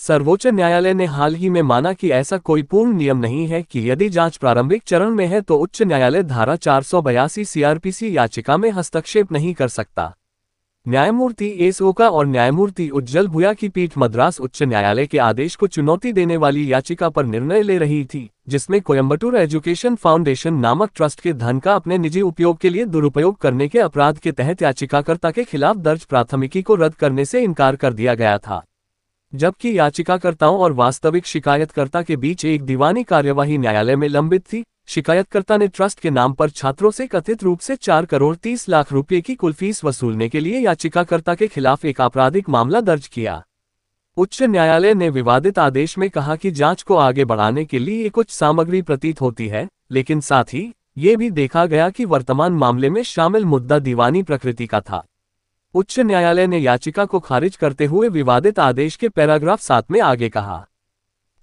सर्वोच्च न्यायालय ने हाल ही में माना कि ऐसा कोई पूर्ण नियम नहीं है कि यदि जांच प्रारंभिक चरण में है तो उच्च न्यायालय धारा 482 सीआरपीसी याचिका में हस्तक्षेप नहीं कर सकता। न्यायमूर्ति एस ओका और न्यायमूर्ति उज्जल भुया की पीठ मद्रास उच्च न्यायालय के आदेश को चुनौती देने वाली याचिका पर निर्णय ले रही थी, जिसमें कोयम्बटूर एजुकेशन फाउंडेशन नामक ट्रस्ट के धन का अपने निजी उपयोग के लिए दुरुपयोग करने के अपराध के तहत याचिकाकर्ता के खिलाफ दर्ज प्राथमिकी को रद्द करने से इनकार कर दिया गया था। जबकि याचिकाकर्ताओं और वास्तविक शिकायतकर्ता के बीच एक दीवानी कार्यवाही न्यायालय में लंबित थी। शिकायतकर्ता ने ट्रस्ट के नाम पर छात्रों से कथित रूप से 4 करोड़ 30 लाख रुपए की कुल फीस वसूलने के लिए याचिकाकर्ता के खिलाफ एक आपराधिक मामला दर्ज किया। उच्च न्यायालय ने विवादित आदेश में कहा कि जांच को आगे बढ़ाने के लिए कुछ सामग्री प्रतीत होती है, लेकिन साथ ही ये भी देखा गया कि वर्तमान मामले में शामिल मुद्दा दीवानी प्रकृति का था। उच्च न्यायालय ने याचिका को खारिज करते हुए विवादित आदेश के पैराग्राफ 7 में आगे कहा,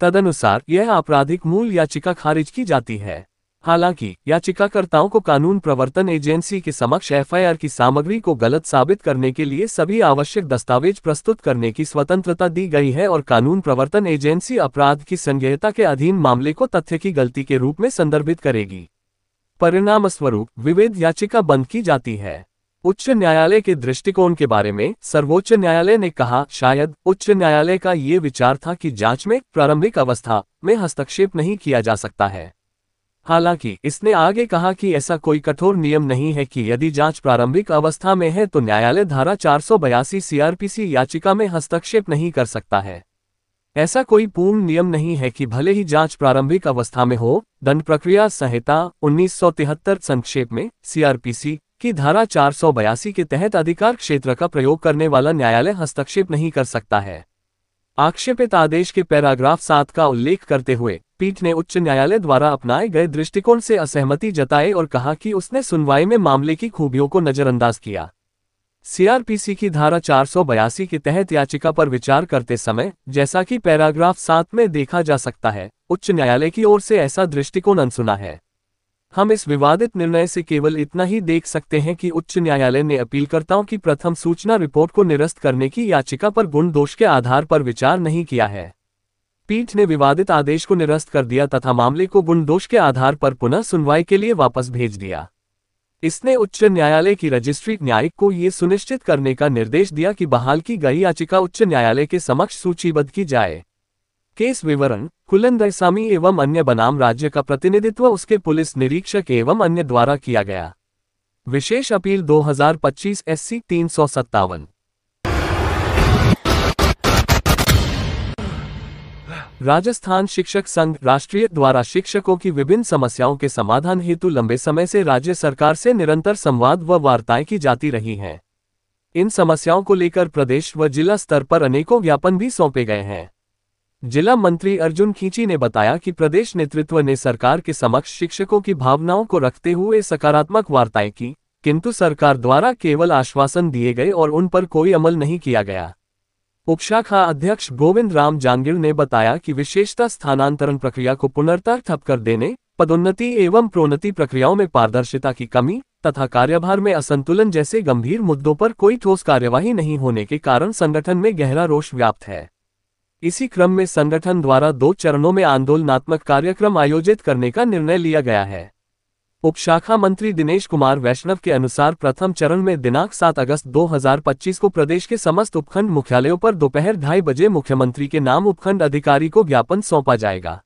तदनुसार यह आपराधिक मूल याचिका खारिज की जाती है। हालांकि याचिकाकर्ताओं को कानून प्रवर्तन एजेंसी के समक्ष एफआईआर की सामग्री को गलत साबित करने के लिए सभी आवश्यक दस्तावेज प्रस्तुत करने की स्वतंत्रता दी गई है और कानून प्रवर्तन एजेंसी अपराध की संज्ञेयता के अधीन मामले को तथ्य की गलती के रूप में संदर्भित करेगी। परिणामस्वरूप विवेद याचिका बंद की जाती है। उच्च न्यायालय के दृष्टिकोण के बारे में सर्वोच्च न्यायालय ने कहा, शायद उच्च न्यायालय का ये विचार था कि जांच में प्रारंभिक अवस्था में हस्तक्षेप नहीं किया जा सकता है। हालांकि इसने आगे कहा कि ऐसा कोई कठोर नियम नहीं है कि यदि जांच प्रारंभिक अवस्था में है तो न्यायालय धारा 482 सीआरपीसी याचिका में हस्तक्षेप नहीं कर सकता है। ऐसा कोई पूर्ण नियम नहीं है कि भले ही जांच प्रारंभिक अवस्था में हो। दंड प्रक्रिया संहिता 1973 संक्षेप में सीआरपीसी की धारा 482 के तहत अधिकार क्षेत्र का प्रयोग करने वाला न्यायालय हस्तक्षेप नहीं कर सकता है। आक्षेपित आदेश के पैराग्राफ 7 का उल्लेख करते हुए पीठ ने उच्च न्यायालय द्वारा अपनाए गए दृष्टिकोण से असहमति जताई और कहा कि उसने सुनवाई में मामले की खूबियों को नजरअंदाज किया। सीआरपीसी की धारा 482 के तहत याचिका पर विचार करते समय, जैसा कि पैराग्राफ 7 में देखा जा सकता है, उच्च न्यायालय की ओर से ऐसा दृष्टिकोण अनसुना है। हम इस विवादित निर्णय से केवल इतना ही देख सकते हैं कि उच्च न्यायालय ने अपीलकर्ताओं की प्रथम सूचना रिपोर्ट को निरस्त करने की याचिका पर गुण दोष के आधार पर विचार नहीं किया है। पीठ ने विवादित आदेश को निरस्त कर दिया तथा मामले को गुण दोष के आधार पर पुनः सुनवाई के लिए वापस भेज दिया। इसने उच्च न्यायालय की रजिस्ट्री न्यायिक को ये सुनिश्चित करने का निर्देश दिया कि बहाल की गई याचिका उच्च न्यायालय के समक्ष सूचीबद्ध की जाए। केस विवरण, कुलंदरसामी एवं अन्य बनाम राज्य का प्रतिनिधित्व उसके पुलिस निरीक्षक एवं अन्य द्वारा किया गया। विशेष अपील 2025 SC 357। राजस्थान शिक्षक संघ राष्ट्रीय द्वारा शिक्षकों की विभिन्न समस्याओं के समाधान हेतु लंबे समय से राज्य सरकार से निरंतर संवाद व वार्ताएं की जाती रही हैं। इन समस्याओं को लेकर प्रदेश व जिला स्तर पर अनेकों ज्ञापन भी सौंपे गए हैं। जिला मंत्री अर्जुन खींची ने बताया कि प्रदेश नेतृत्व ने सरकार के समक्ष शिक्षकों की भावनाओं को रखते हुए सकारात्मक वार्ताएं की, किंतु सरकार द्वारा केवल आश्वासन दिए गए और उन पर कोई अमल नहीं किया गया। उपशाखा अध्यक्ष गोविंद राम जांगिड़ ने बताया कि विशेषता स्थानांतरण प्रक्रिया को पुनर्तः ठप कर देने, पदोन्नति एवं प्रोन्नति प्रक्रियाओं में पारदर्शिता की कमी तथा कार्यभार में असंतुलन जैसे गंभीर मुद्दों पर कोई ठोस कार्यवाही नहीं होने के कारण संगठन में गहरा रोष व्याप्त है। इसी क्रम में संगठन द्वारा 2 चरणों में आंदोलनात्मक कार्यक्रम आयोजित करने का निर्णय लिया गया है। उपशाखा मंत्री दिनेश कुमार वैष्णव के अनुसार प्रथम चरण में दिनांक 7 अगस्त 2025 को प्रदेश के समस्त उपखंड मुख्यालयों पर दोपहर 2:30 बजे मुख्यमंत्री के नाम उपखंड अधिकारी को ज्ञापन सौंपा जाएगा।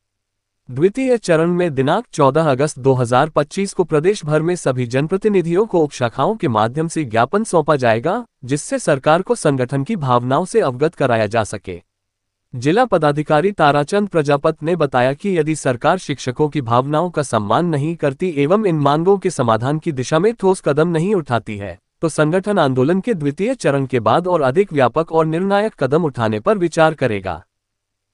द्वितीय चरण में दिनांक 14 अगस्त 2025 को प्रदेश भर में सभी जनप्रतिनिधियों को उपशाखाओं के माध्यम से ज्ञापन सौंपा जाएगा, जिससे सरकार को संगठन की भावनाओं से अवगत कराया जा सके। जिला पदाधिकारी ताराचंद प्रजापत ने बताया कि यदि सरकार शिक्षकों की भावनाओं का सम्मान नहीं करती एवं इन मांगों के समाधान की दिशा में ठोस कदम नहीं उठाती है, तो संगठन आंदोलन के द्वितीय चरण के बाद और अधिक व्यापक और निर्णायक कदम उठाने पर विचार करेगा।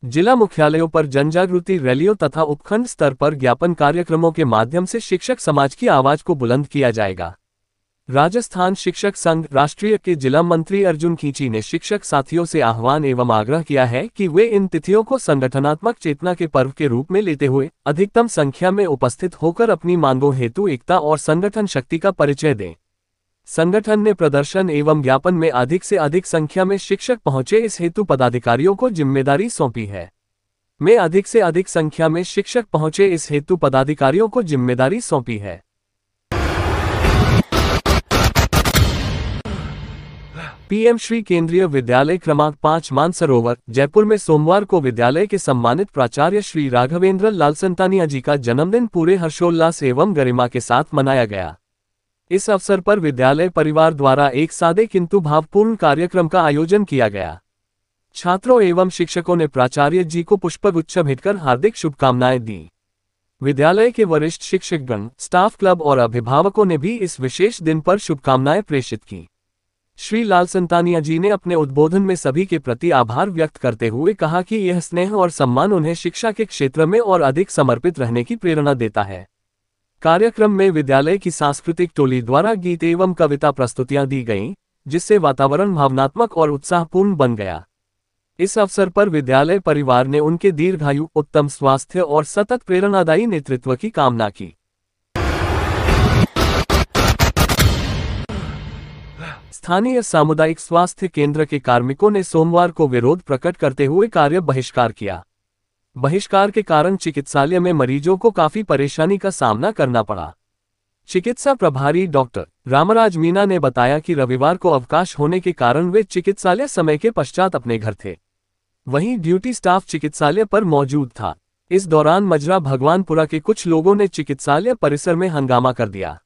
जिला मुख्यालयों पर जनजागृति रैलियों तथा उपखंड स्तर पर ज्ञापन कार्यक्रमों के माध्यम से शिक्षक समाज की आवाज को बुलंद किया जाएगा। राजस्थान शिक्षक संघ राष्ट्रीय के जिला मंत्री अर्जुन खींची ने शिक्षक साथियों से आह्वान एवं आग्रह किया है कि वे इन तिथियों को संगठनात्मक चेतना के पर्व के रूप में लेते हुए अधिकतम संख्या में उपस्थित होकर अपनी मांगों हेतु एकता और संगठन शक्ति का परिचय दें। संगठन ने प्रदर्शन एवं ज्ञापन में अधिक से अधिक संख्या में शिक्षक पहुंचे इस हेतु पदाधिकारियों को जिम्मेदारी सौंपी है। अधिक से अधिक संख्या में शिक्षक पहुंचे इस हेतु पदाधिकारियों को जिम्मेदारी सौंपी है। पीएम श्री केंद्रीय विद्यालय क्रमांक 5 मानसरोवर जयपुर में सोमवार को विद्यालय के सम्मानित प्राचार्य श्री राघवेंद्र लालसंतानिया जी का जन्मदिन पूरे हर्षोल्लास एवं गरिमा के साथ मनाया गया। इस अवसर पर विद्यालय परिवार द्वारा एक सादे किंतु भावपूर्ण कार्यक्रम का आयोजन किया गया। छात्रों एवं शिक्षकों ने प्राचार्य जी को पुष्पगुच्छ भेंटकर हार्दिक शुभकामनाएं दी। विद्यालय के वरिष्ठ शिक्षकगण, स्टाफ क्लब और अभिभावकों ने भी इस विशेष दिन पर शुभकामनाएं प्रेषित की। श्री लालसंतानिया जी ने अपने उद्बोधन में सभी के प्रति आभार व्यक्त करते हुए कहा कि यह स्नेह और सम्मान उन्हें शिक्षा के क्षेत्र में और अधिक समर्पित रहने की प्रेरणा देता है। कार्यक्रम में विद्यालय की सांस्कृतिक टोली द्वारा गीत एवं कविता प्रस्तुतियां दी गईं, जिससे वातावरण भावनात्मक और उत्साहपूर्ण बन गया। इस अवसर पर विद्यालय परिवार ने उनके दीर्घायु, उत्तम स्वास्थ्य और सतत प्रेरणादायी नेतृत्व की कामना की। स्थानीय सामुदायिक स्वास्थ्य केंद्र के कार्मिकों ने सोमवार को विरोध प्रकट करते हुए कार्य बहिष्कार किया। बहिष्कार के कारण चिकित्सालय में मरीजों को काफी परेशानी का सामना करना पड़ा। चिकित्सा प्रभारी डॉक्टर रामराज मीना ने बताया कि रविवार को अवकाश होने के कारण वे चिकित्सालय समय के पश्चात अपने घर थे। वहीं ड्यूटी स्टाफ चिकित्सालय पर मौजूद था। इस दौरान मजरा भगवानपुरा के कुछ लोगों ने चिकित्सालय परिसर में हंगामा कर दिया।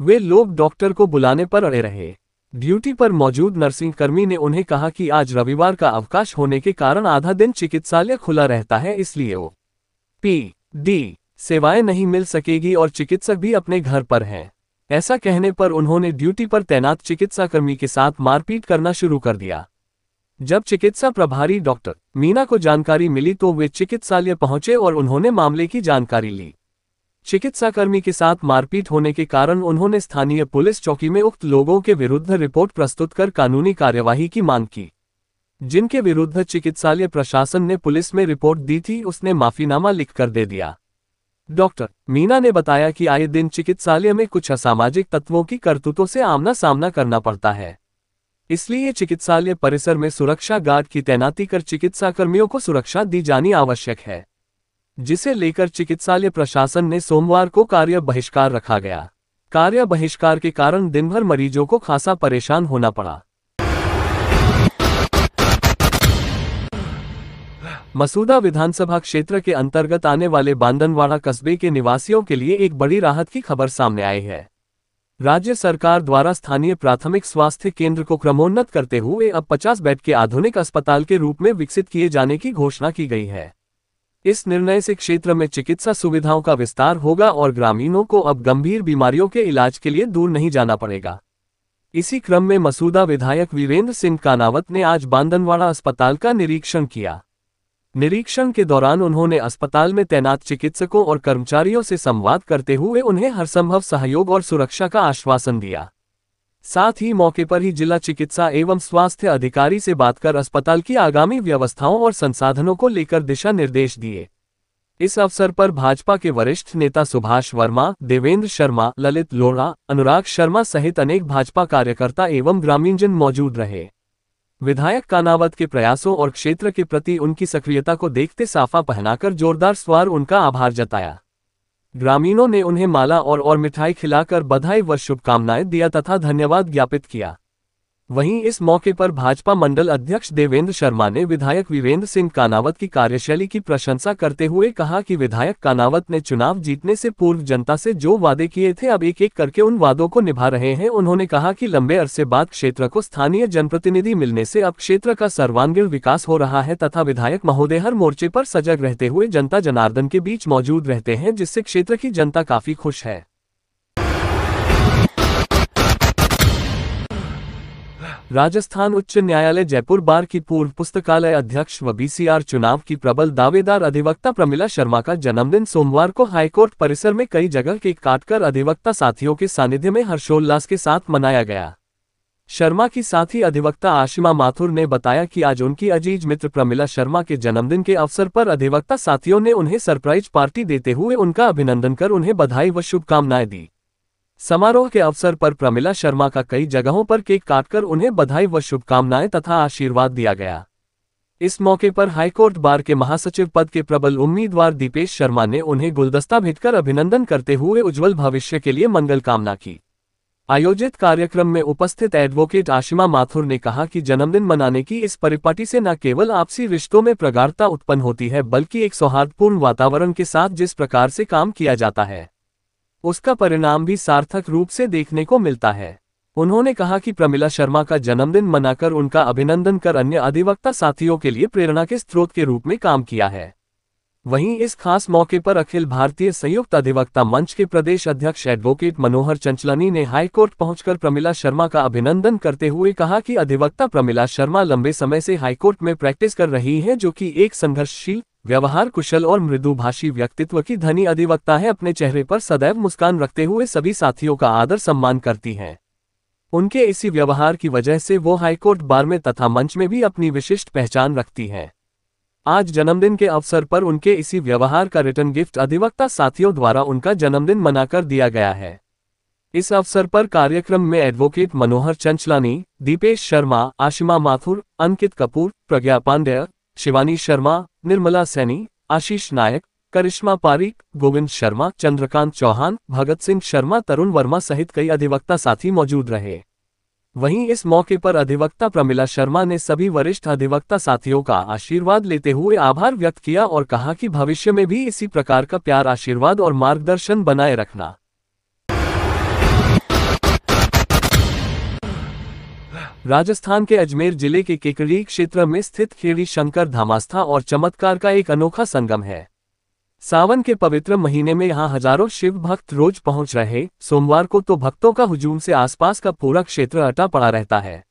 वे लोग डॉक्टर को बुलाने पर अड़े रहे। ड्यूटी पर मौजूद नर्सिंग कर्मी ने उन्हें कहा कि आज रविवार का अवकाश होने के कारण आधा दिन चिकित्सालय खुला रहता है, इसलिए OPD सेवाएं नहीं मिल सकेगी और चिकित्सक भी अपने घर पर हैं। ऐसा कहने पर उन्होंने ड्यूटी पर तैनात चिकित्साकर्मी के साथ मारपीट करना शुरू कर दिया। जब चिकित्सा प्रभारी डॉक्टर मीना को जानकारी मिली तो वे चिकित्सालय पहुंचे और उन्होंने मामले की जानकारी ली। चिकित्साकर्मी के साथ मारपीट होने के कारण उन्होंने स्थानीय पुलिस चौकी में उक्त लोगों के विरुद्ध रिपोर्ट प्रस्तुत कर कानूनी कार्यवाही की मांग की। जिनके विरुद्ध चिकित्सालय प्रशासन ने पुलिस में रिपोर्ट दी थी, उसने माफीनामा लिखकर दे दिया। डॉक्टर मीना ने बताया कि आए दिन चिकित्सालय में कुछ असामाजिक तत्वों की करतूतों से आमना सामना करना पड़ता है, इसलिए चिकित्सालय परिसर में सुरक्षा गार्ड की तैनाती कर चिकित्साकर्मियों को सुरक्षा दी जानी आवश्यक है, जिसे लेकर चिकित्सालय प्रशासन ने सोमवार को कार्य बहिष्कार रखा गया। कार्य बहिष्कार के कारण दिन भर मरीजों को खासा परेशान होना पड़ा। मसूदा विधानसभा क्षेत्र के अंतर्गत आने वाले बांदनवाड़ा कस्बे के निवासियों के लिए एक बड़ी राहत की खबर सामने आई है। राज्य सरकार द्वारा स्थानीय प्राथमिक स्वास्थ्य केंद्र को क्रमोन्नत करते हुए अब 50 बेड के आधुनिक अस्पताल के रूप में विकसित किए जाने की घोषणा की गई है। इस निर्णय से क्षेत्र में चिकित्सा सुविधाओं का विस्तार होगा और ग्रामीणों को अब गंभीर बीमारियों के इलाज के लिए दूर नहीं जाना पड़ेगा। इसी क्रम में मसूदा विधायक वीरेंद्र सिंह कानावत ने आज बांदनवाड़ा अस्पताल का निरीक्षण किया। निरीक्षण के दौरान उन्होंने अस्पताल में तैनात चिकित्सकों और कर्मचारियों से संवाद करते हुए उन्हें हरसंभव सहयोग और सुरक्षा का आश्वासन दिया। साथ ही मौके पर ही जिला चिकित्सा एवं स्वास्थ्य अधिकारी से बात कर अस्पताल की आगामी व्यवस्थाओं और संसाधनों को लेकर दिशा निर्देश दिए। इस अवसर पर भाजपा के वरिष्ठ नेता सुभाष वर्मा, देवेंद्र शर्मा, ललित लोढ़ा, अनुराग शर्मा सहित अनेक भाजपा कार्यकर्ता एवं ग्रामीणजन मौजूद रहे। विधायक कानावत के प्रयासों और क्षेत्र के प्रति उनकी सक्रियता को देखते साफा पहनाकर जोरदार स्वर उनका आभार जताया। ग्रामीणों ने उन्हें माला और मिठाई खिलाकर बधाई व शुभकामनाएं दिया तथा धन्यवाद ज्ञापित किया। वहीं इस मौके पर भाजपा मंडल अध्यक्ष देवेंद्र शर्मा ने विधायक वीरेंद्र सिंह कानावत की कार्यशैली की प्रशंसा करते हुए कहा कि विधायक कानावत ने चुनाव जीतने से पूर्व जनता से जो वादे किए थे अब एक एक करके उन वादों को निभा रहे हैं। उन्होंने कहा कि लंबे अरसे बाद क्षेत्र को स्थानीय जनप्रतिनिधि मिलने से अब क्षेत्र का सर्वांगीण विकास हो रहा है तथा विधायक महोदय हर मोर्चे पर सजग रहते हुए जनता जनार्दन के बीच मौजूद रहते हैं, जिससे क्षेत्र की जनता काफी खुश है। राजस्थान उच्च न्यायालय जयपुर बार की पूर्व पुस्तकालय अध्यक्ष व बीसीआर चुनाव की प्रबल दावेदार अधिवक्ता प्रमिला शर्मा का जन्मदिन सोमवार को हाईकोर्ट परिसर में कई जगह केक काटकर अधिवक्ता साथियों के सानिध्य में हर्षोल्लास के साथ मनाया गया। शर्मा की साथी अधिवक्ता आशिमा माथुर ने बताया कि आज उनकी अजीज मित्र प्रमिला शर्मा के जन्मदिन के अवसर पर अधिवक्ता साथियों ने उन्हें सरप्राइज पार्टी देते हुए उनका अभिनंदन कर उन्हें बधाई व शुभकामनाएं दी। समारोह के अवसर पर प्रमिला शर्मा का कई जगहों पर केक काटकर उन्हें बधाई व शुभकामनाएं तथा आशीर्वाद दिया गया। इस मौके पर हाईकोर्ट बार के महासचिव पद के प्रबल उम्मीदवार दीपेश शर्मा ने उन्हें गुलदस्ता भेंटकर अभिनंदन करते हुए उज्जवल भविष्य के लिए मंगल कामना की। आयोजित कार्यक्रम में उपस्थित एडवोकेट आशिमा माथुर ने कहा कि जन्मदिन मनाने की इस परिपाटी से न केवल आपसी रिश्तों में प्रगाढ़ता उत्पन्न होती है बल्कि एक सौहार्दपूर्ण वातावरण के साथ जिस प्रकार से काम किया जाता है उसका परिणाम भी सार्थक रूप से देखने को मिलता है। उन्होंने कहा कि प्रमिला शर्मा का जन्मदिन मनाकर उनका अभिनंदन कर अन्य अधिवक्ता साथियों के लिए प्रेरणा के स्रोत के रूप में काम किया है। वहीं इस खास मौके पर अखिल भारतीय संयुक्त अधिवक्ता मंच के प्रदेश अध्यक्ष एडवोकेट मनोहर चंचलानी ने हाईकोर्ट पहुंचकर प्रमिला शर्मा का अभिनंदन करते हुए कहा कि अधिवक्ता प्रमिला शर्मा लंबे समय से हाईकोर्ट में प्रैक्टिस कर रही हैं, जो कि एक संघर्षशील, व्यवहार कुशल और मृदुभाषी व्यक्तित्व की धनी अधिवक्ता है। अपने चेहरे पर सदैव मुस्कान रखते हुए सभी साथियों का आदर सम्मान करती हैं। उनके इसी व्यवहार की वजह से वो हाईकोर्ट बार में तथा मंच में भी अपनी विशिष्ट पहचान रखती हैं। आज जन्मदिन के अवसर पर उनके इसी व्यवहार का रिटर्न गिफ्ट अधिवक्ता साथियों द्वारा उनका जन्मदिन मनाकर दिया गया है। इस अवसर पर कार्यक्रम में एडवोकेट मनोहर चंचलानी, दीपेश शर्मा, आशिमा माथुर, अंकित कपूर, प्रज्ञा पांडेय, शिवानी शर्मा, निर्मला सैनी, आशीष नायक, करिश्मा पारीक, गोविंद शर्मा, चंद्रकांत चौहान, भगत सिंह शर्मा, तरुण वर्मा सहित कई अधिवक्ता साथी मौजूद रहे। वहीं इस मौके पर अधिवक्ता प्रमिला शर्मा ने सभी वरिष्ठ अधिवक्ता साथियों का आशीर्वाद लेते हुए आभार व्यक्त किया और कहा कि भविष्य में भी इसी प्रकार का प्यार, आशीर्वाद और मार्गदर्शन बनाए रखना। राजस्थान के अजमेर जिले के केकड़ी क्षेत्र में स्थित खेड़ी शंकर धाम आस्था और चमत्कार का एक अनोखा संगम है। सावन के पवित्र महीने में यहां हजारों शिव भक्त रोज पहुंच रहे। सोमवार को तो भक्तों का हुजूम से आसपास का पूरा क्षेत्र अटा पड़ा रहता है।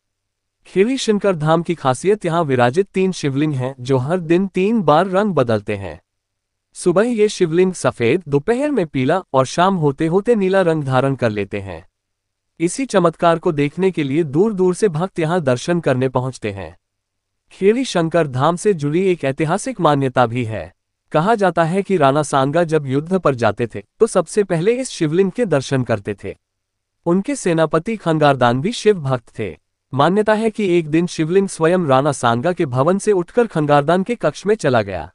खेड़ी शंकर धाम की खासियत यहां विराजित 3 शिवलिंग हैं जो हर दिन 3 बार रंग बदलते हैं। सुबह ये शिवलिंग सफेद, दोपहर में पीला और शाम होते होते नीला रंग धारण कर लेते हैं। इसी चमत्कार को देखने के लिए दूर दूर से भक्त यहां दर्शन करने पहुंचते हैं। खेड़ी शंकर धाम से जुड़ी एक ऐतिहासिक मान्यता भी है। कहा जाता है कि राणा सांगा जब युद्ध पर जाते थे तो सबसे पहले इस शिवलिंग के दर्शन करते थे। उनके सेनापति खंगारदान भी शिव भक्त थे। मान्यता है कि एक दिन शिवलिंग स्वयं राणा सांगा के भवन से उठकर खंगारदान के कक्ष में चला गया।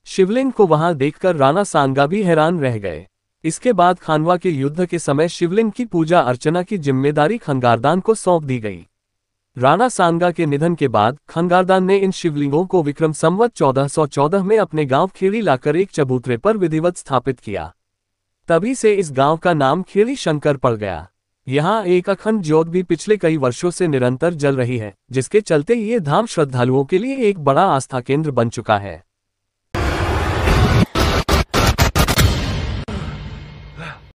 शिवलिंग को वहां देखकर राणा सांगा भी हैरान रह गए। इसके बाद खानवा के युद्ध के समय शिवलिंग की पूजा अर्चना की जिम्मेदारी खंगारदान को सौंप दी गई। राणा सांगा के निधन के बाद खंगारदान ने इन शिवलिंगों को विक्रम संवत 1414 में अपने गांव खेड़ी लाकर एक चबूतरे पर विधिवत स्थापित किया। तभी से इस गांव का नाम खेड़ी शंकर पड़ गया। यहां एक अखंड ज्योत भी पिछले कई वर्षों से निरंतर जल रही है, जिसके चलते ये धाम श्रद्धालुओं के लिए एक बड़ा आस्था केंद्र बन चुका है।